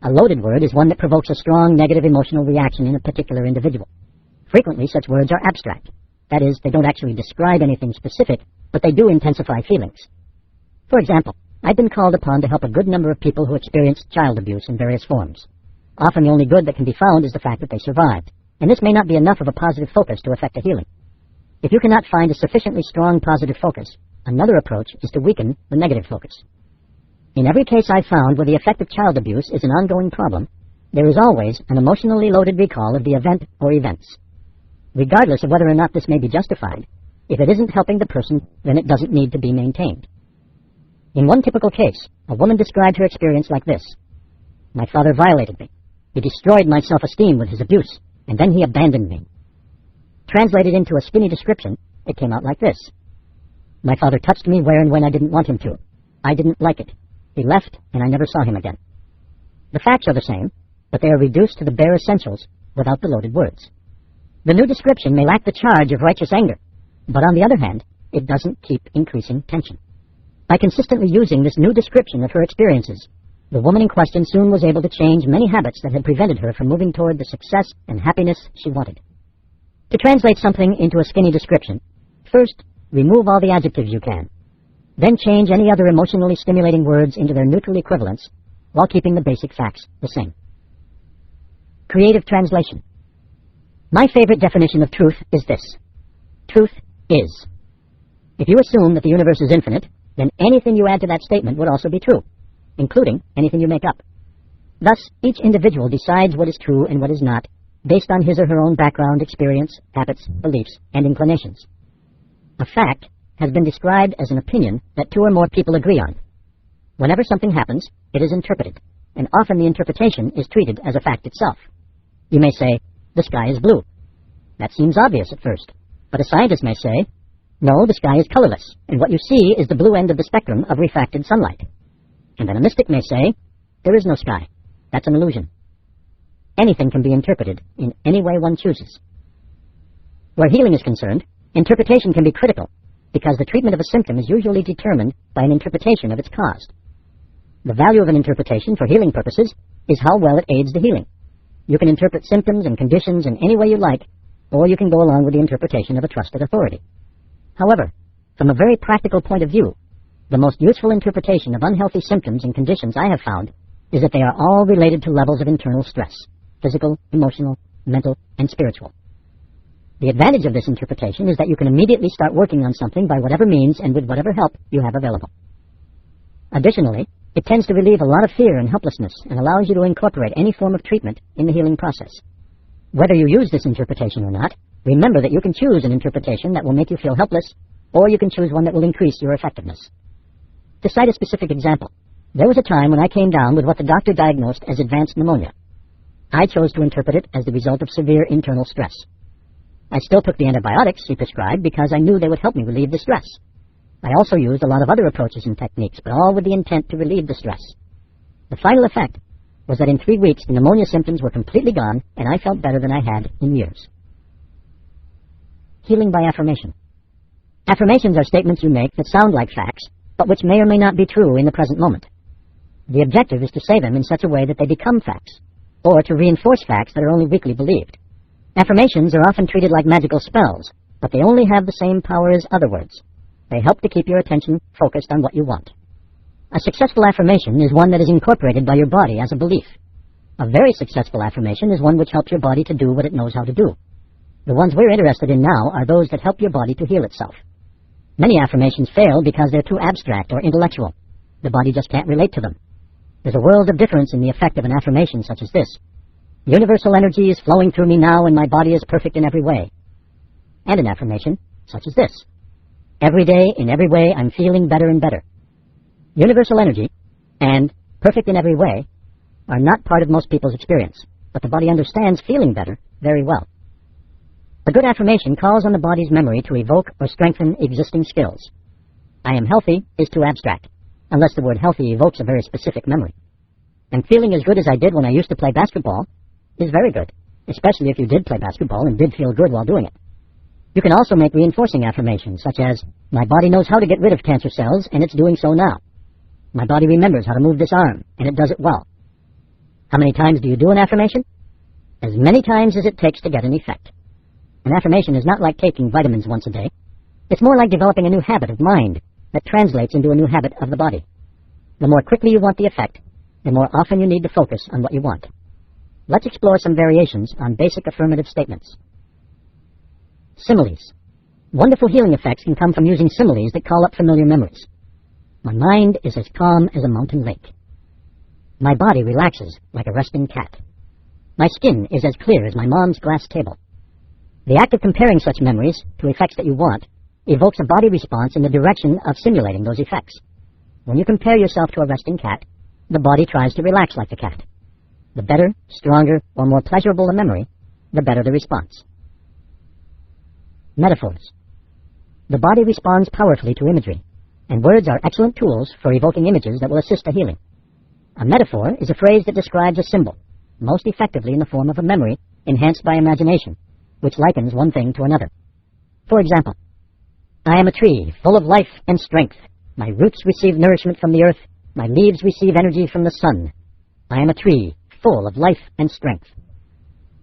A loaded word is one that provokes a strong negative emotional reaction in a particular individual. Frequently, such words are abstract. That is, they don't actually describe anything specific, but they do intensify feelings. For example, I've been called upon to help a good number of people who experienced child abuse in various forms. Often the only good that can be found is the fact that they survived, and this may not be enough of a positive focus to effect a healing. If you cannot find a sufficiently strong positive focus, another approach is to weaken the negative focus. In every case I've found where the effect of child abuse is an ongoing problem, there is always an emotionally loaded recall of the event or events. Regardless of whether or not this may be justified, if it isn't helping the person, then it doesn't need to be maintained. In one typical case, a woman described her experience like this. My father violated me. He destroyed my self-esteem with his abuse, and then he abandoned me. Translated into a skinny description, it came out like this. My father touched me where and when I didn't want him to. I didn't like it. He left, and I never saw him again. The facts are the same, but they are reduced to the bare essentials without the loaded words. The new description may lack the charge of righteous anger, but on the other hand, it doesn't keep increasing tension. By consistently using this new description of her experiences, the woman in question soon was able to change many habits that had prevented her from moving toward the success and happiness she wanted. To translate something into a skinny description, first, remove all the adjectives you can. Then change any other emotionally stimulating words into their neutral equivalents while keeping the basic facts the same. Creative translation. My favorite definition of truth is this. Truth is. If you assume that the universe is infinite, then anything you add to that statement would also be true, including anything you make up. Thus, each individual decides what is true and what is not, based on his or her own background, experience, habits, beliefs, and inclinations. A fact has been described as an opinion that two or more people agree on. Whenever something happens, it is interpreted, and often the interpretation is treated as a fact itself. You may say, the sky is blue. That seems obvious at first, but a scientist may say, no, the sky is colorless, and what you see is the blue end of the spectrum of refracted sunlight. And then a mystic may say, there is no sky. That's an illusion. Anything can be interpreted in any way one chooses. Where healing is concerned, interpretation can be critical, because the treatment of a symptom is usually determined by an interpretation of its cause. The value of an interpretation for healing purposes is how well it aids the healing. You can interpret symptoms and conditions in any way you like, or you can go along with the interpretation of a trusted authority. However, from a very practical point of view, the most useful interpretation of unhealthy symptoms and conditions I have found is that they are all related to levels of internal stress, physical, emotional, mental, and spiritual. The advantage of this interpretation is that you can immediately start working on something by whatever means and with whatever help you have available. Additionally, it tends to relieve a lot of fear and helplessness and allows you to incorporate any form of treatment in the healing process. Whether you use this interpretation or not, remember that you can choose an interpretation that will make you feel helpless, or you can choose one that will increase your effectiveness. To cite a specific example, there was a time when I came down with what the doctor diagnosed as advanced pneumonia. I chose to interpret it as the result of severe internal stress. I still took the antibiotics he prescribed because I knew they would help me relieve the stress. I also used a lot of other approaches and techniques, but all with the intent to relieve the stress. The final effect was that in 3 weeks the pneumonia symptoms were completely gone and I felt better than I had in years. Healing by affirmation. Affirmations are statements you make that sound like facts, but which may or may not be true in the present moment. The objective is to say them in such a way that they become facts, or to reinforce facts that are only weakly believed. Affirmations are often treated like magical spells, but they only have the same power as other words. They help to keep your attention focused on what you want. A successful affirmation is one that is incorporated by your body as a belief. A very successful affirmation is one which helps your body to do what it knows how to do. The ones we're interested in now are those that help your body to heal itself. Many affirmations fail because they're too abstract or intellectual. The body just can't relate to them. There's a world of difference in the effect of an affirmation such as this. Universal energy is flowing through me now and my body is perfect in every way. And an affirmation such as this. Every day, in every way, I'm feeling better and better. Universal energy and perfect in every way are not part of most people's experience, but the body understands feeling better very well. A good affirmation calls on the body's memory to evoke or strengthen existing skills. I am healthy is too abstract, unless the word healthy evokes a very specific memory. And feeling as good as I did when I used to play basketball is very good, especially if you did play basketball and did feel good while doing it. You can also make reinforcing affirmations, such as, my body knows how to get rid of cancer cells, and it's doing so now. My body remembers how to move this arm, and it does it well. How many times do you do an affirmation? As many times as it takes to get an effect. An affirmation is not like taking vitamins once a day. It's more like developing a new habit of mind that translates into a new habit of the body. The more quickly you want the effect, the more often you need to focus on what you want. Let's explore some variations on basic affirmative statements. Similes. Wonderful healing effects can come from using similes that call up familiar memories. My mind is as calm as a mountain lake. My body relaxes like a resting cat. My skin is as clear as my mom's glass table. The act of comparing such memories to effects that you want evokes a body response in the direction of simulating those effects. When you compare yourself to a resting cat, the body tries to relax like the cat. The better, stronger, or more pleasurable the memory, the better the response. Metaphors. The body responds powerfully to imagery, and words are excellent tools for evoking images that will assist the healing. A metaphor is a phrase that describes a symbol, most effectively in the form of a memory enhanced by imagination, which likens one thing to another. For example, I am a tree full of life and strength. My roots receive nourishment from the earth. My leaves receive energy from the sun. I am a tree full of life and strength.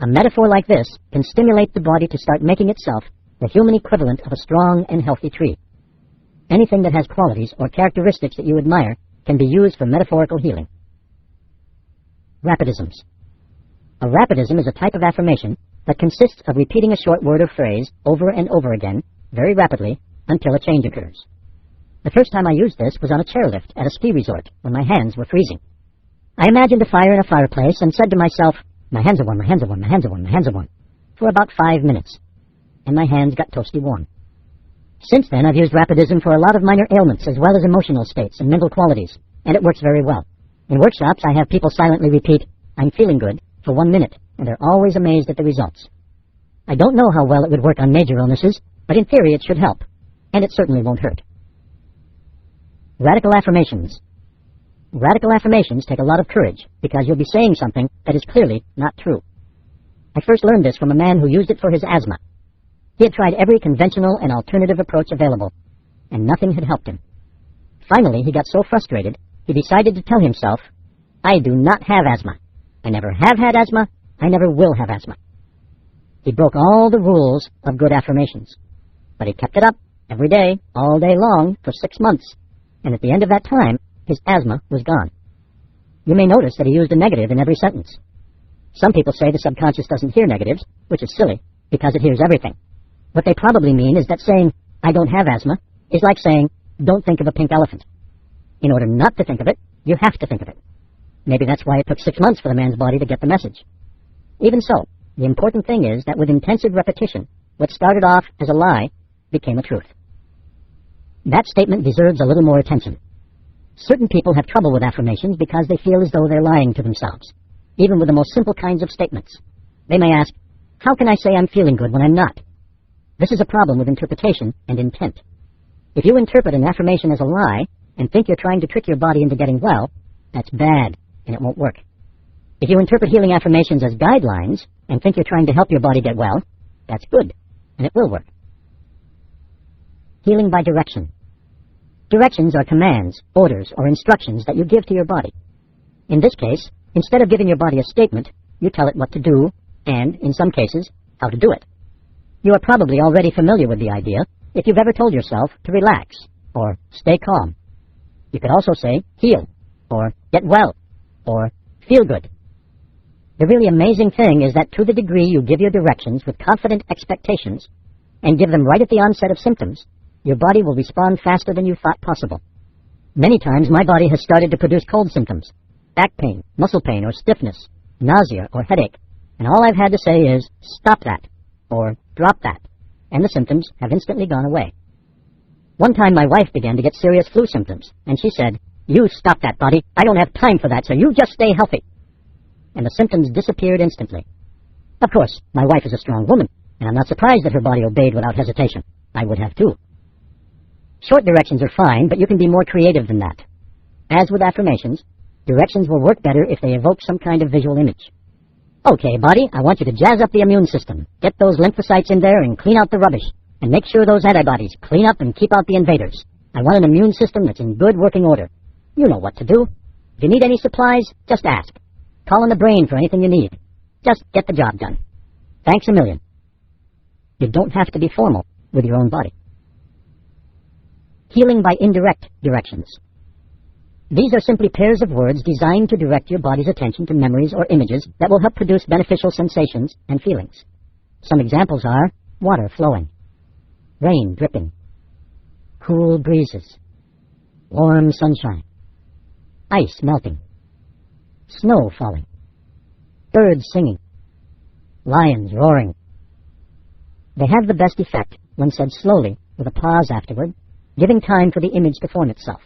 A metaphor like this can stimulate the body to start making itself the human equivalent of a strong and healthy tree. Anything that has qualities or characteristics that you admire can be used for metaphorical healing. Rapidisms. A rapidism is a type of affirmation that consists of repeating a short word or phrase over and over again, very rapidly, until a change occurs. The first time I used this was on a chairlift at a ski resort when my hands were freezing. I imagined a fire in a fireplace and said to myself, my hands are warm, my hands are warm, my hands are warm, my hands are warm, for about 5 minutes, and my hands got toasty warm. Since then, I've used rapidism for a lot of minor ailments as well as emotional states and mental qualities, and it works very well. In workshops, I have people silently repeat, I'm feeling good, for 1 minute, and they're always amazed at the results. I don't know how well it would work on major illnesses, but in theory it should help, and it certainly won't hurt. Radical affirmations. Radical affirmations take a lot of courage because you'll be saying something that is clearly not true. I first learned this from a man who used it for his asthma. He had tried every conventional and alternative approach available, and nothing had helped him. Finally, he got so frustrated, he decided to tell himself, I do not have asthma. I never have had asthma. I never will have asthma. He broke all the rules of good affirmations, but he kept it up every day, all day long, for 6 months, and at the end of that time, his asthma was gone. You may notice that he used a negative in every sentence. Some people say the subconscious doesn't hear negatives, which is silly, because it hears everything. What they probably mean is that saying, I don't have asthma, is like saying, don't think of a pink elephant. In order not to think of it, you have to think of it. Maybe that's why it took 6 months for the man's body to get the message. Even so, the important thing is that with intensive repetition, what started off as a lie became a truth. That statement deserves a little more attention. Certain people have trouble with affirmations because they feel as though they're lying to themselves, even with the most simple kinds of statements. They may ask, how can I say I'm feeling good when I'm not? This is a problem with interpretation and intent. If you interpret an affirmation as a lie and think you're trying to trick your body into getting well, that's bad, and it won't work. If you interpret healing affirmations as guidelines and think you're trying to help your body get well, that's good, and it will work. Healing by direction. Directions are commands, orders, or instructions that you give to your body. In this case, instead of giving your body a statement, you tell it what to do, and, in some cases, how to do it. You are probably already familiar with the idea if you've ever told yourself to relax, or stay calm. You could also say, heal, or get well, or feel good. The really amazing thing is that to the degree you give your directions with confident expectations, and give them right at the onset of symptoms, your body will respond faster than you thought possible. Many times my body has started to produce cold symptoms, back pain, muscle pain, or stiffness, nausea, or headache, and all I've had to say is, stop that, or drop that, and the symptoms have instantly gone away. One time my wife began to get serious flu symptoms, and she said, you stop that, body, I don't have time for that, so you just stay healthy. And the symptoms disappeared instantly. Of course, my wife is a strong woman, and I'm not surprised that her body obeyed without hesitation. I would have too. Short directions are fine, but you can be more creative than that. As with affirmations, directions will work better if they evoke some kind of visual image. Okay, body, I want you to jazz up the immune system, get those lymphocytes in there and clean out the rubbish, and make sure those antibodies clean up and keep out the invaders. I want an immune system that's in good working order. You know what to do. If you need any supplies, just ask. Call on the brain for anything you need. Just get the job done. Thanks a million. You don't have to be formal with your own body. Healing by indirect directions. These are simply pairs of words designed to direct your body's attention to memories or images that will help produce beneficial sensations and feelings. Some examples are water flowing, rain dripping, cool breezes, warm sunshine, ice melting, snow falling, birds singing, lions roaring. They have the best effect when said slowly with a pause afterward, giving time for the image to form itself.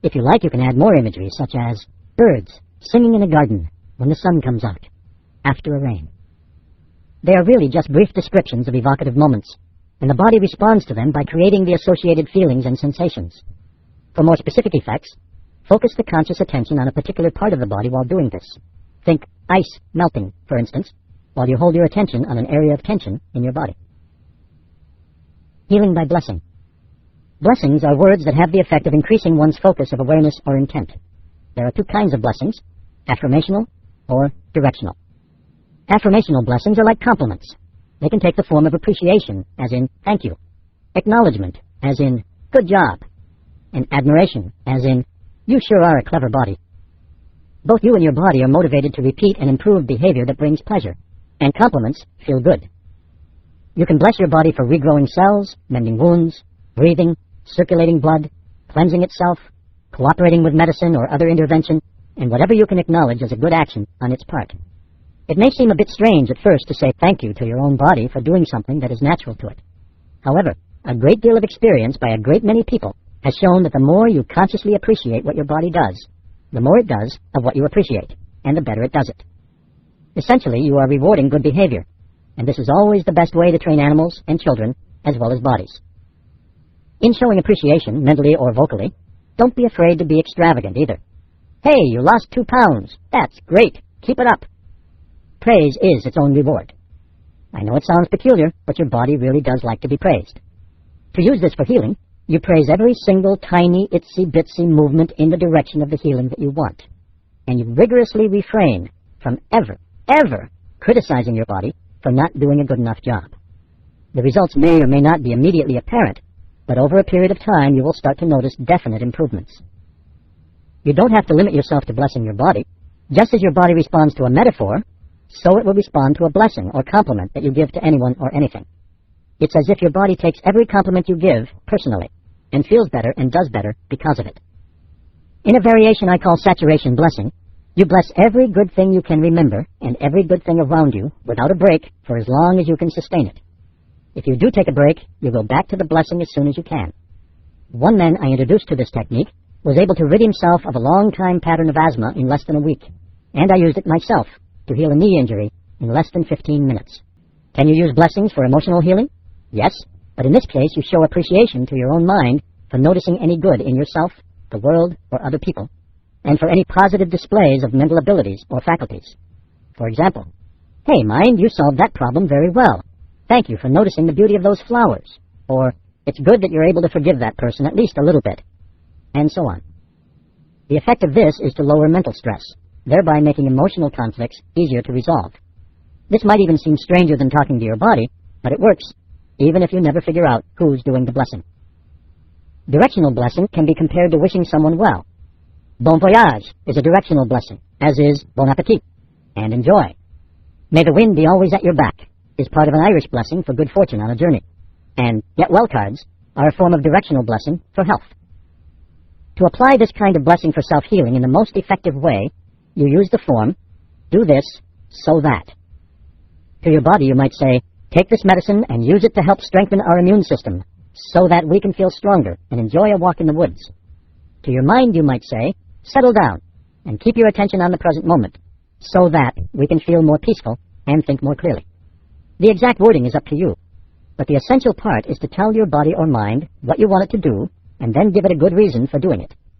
If you like, you can add more imagery, such as birds singing in a garden when the sun comes out, after a rain. They are really just brief descriptions of evocative moments, and the body responds to them by creating the associated feelings and sensations. For more specific effects, focus the conscious attention on a particular part of the body while doing this. Think ice melting, for instance, while you hold your attention on an area of tension in your body. Healing by blessing. Blessings are words that have the effect of increasing one's focus of awareness or intent. There are two kinds of blessings, affirmational or directional. Affirmational blessings are like compliments. They can take the form of appreciation, as in thank you, acknowledgement, as in good job, and admiration, as in you sure are a clever body. Both you and your body are motivated to repeat and improve behavior that brings pleasure, and compliments feel good. You can bless your body for regrowing cells, mending wounds, breathing, circulating blood, cleansing itself, cooperating with medicine or other intervention, and whatever you can acknowledge as a good action on its part. It may seem a bit strange at first to say thank you to your own body for doing something that is natural to it. However, a great deal of experience by a great many people has shown that the more you consciously appreciate what your body does, the more it does of what you appreciate, and the better it does it. Essentially, you are rewarding good behavior, and this is always the best way to train animals and children as well as bodies. In showing appreciation, mentally or vocally, don't be afraid to be extravagant either. Hey, you lost 2 pounds. That's great. Keep it up. Praise is its own reward. I know it sounds peculiar, but your body really does like to be praised. To use this for healing, you praise every single tiny, itsy-bitsy movement in the direction of the healing that you want. And you rigorously refrain from ever criticizing your body for not doing a good enough job. The results may or may not be immediately apparent, but over a period of time you will start to notice definite improvements. You don't have to limit yourself to blessing your body. Just as your body responds to a metaphor, so it will respond to a blessing or compliment that you give to anyone or anything. It's as if your body takes every compliment you give personally and feels better and does better because of it. In a variation I call saturation blessing, you bless every good thing you can remember and every good thing around you without a break for as long as you can sustain it. If you do take a break, you go back to the blessing as soon as you can. One man I introduced to this technique was able to rid himself of a long-time pattern of asthma in less than a week, and I used it myself to heal a knee injury in less than 15 minutes. Can you use blessings for emotional healing? Yes, but in this case you show appreciation to your own mind for noticing any good in yourself, the world, or other people, and for any positive displays of mental abilities or faculties. For example, hey mind, you solved that problem very well. Thank you for noticing the beauty of those flowers. Or, it's good that you're able to forgive that person at least a little bit. And so on. The effect of this is to lower mental stress, thereby making emotional conflicts easier to resolve. This might even seem stranger than talking to your body, but it works, even if you never figure out who's doing the blessing. Directional blessing can be compared to wishing someone well. Bon voyage is a directional blessing, as is bon appetit, and enjoy. May the wind be always at your back is part of an Irish blessing for good fortune on a journey, and get well cards are a form of directional blessing for health. To apply this kind of blessing for self-healing in the most effective way, you use the form, do this, so that. To your body you might say, take this medicine and use it to help strengthen our immune system, so that we can feel stronger and enjoy a walk in the woods. To your mind you might say, settle down and keep your attention on the present moment, so that we can feel more peaceful and think more clearly. The exact wording is up to you, but the essential part is to tell your body or mind what you want it to do, and then give it a good reason for doing it.